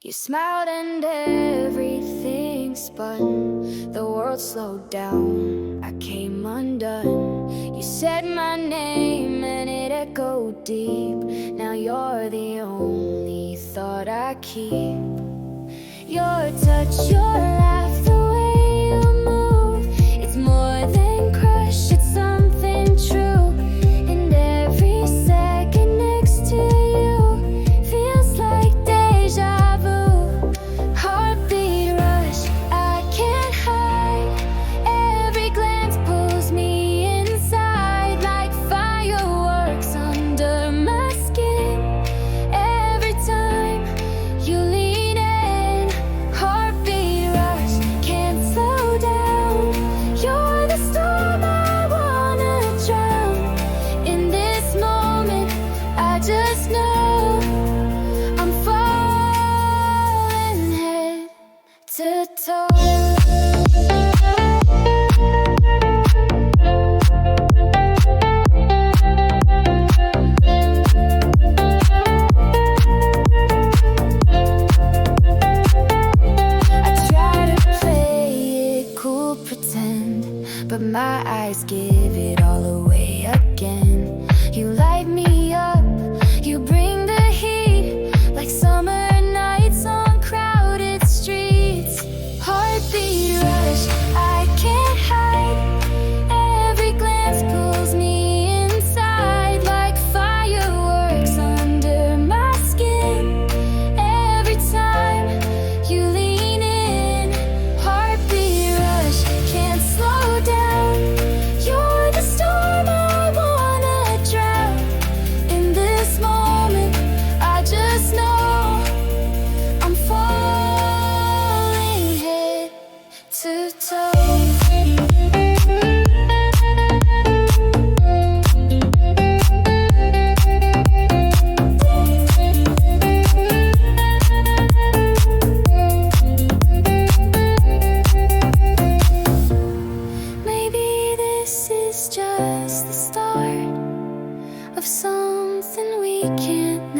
You smiled and everything spun. The world slowed down, I came undone. You said my name and it echoed deep. Now you're the only thought I keep. Your touch, your laugh, the way you move, it's more than crush, it's something true. And every second next to you feels like deja vu. Heartbeat rush, I can't hide. Every glance pulls me inside like fireworks under my skin. Every time you lean in, heartbeat rush, can't slow down. You're the storm I wanna drown. In this moment, I just know I'm falling head to toe. Pretend, but my eyes give it all away again. You light me up, you bring the heat, like summer nights on crowded streets. Heartbeat rush, I can't hide. Every glance pulls me inside like fireworks under my skin. Every time you lean in, heartbeat rush, can't slow down. You're the storm I wanna drown. In this moment, I just know I'm falling head to toe. Maybe this is just the start of something we can't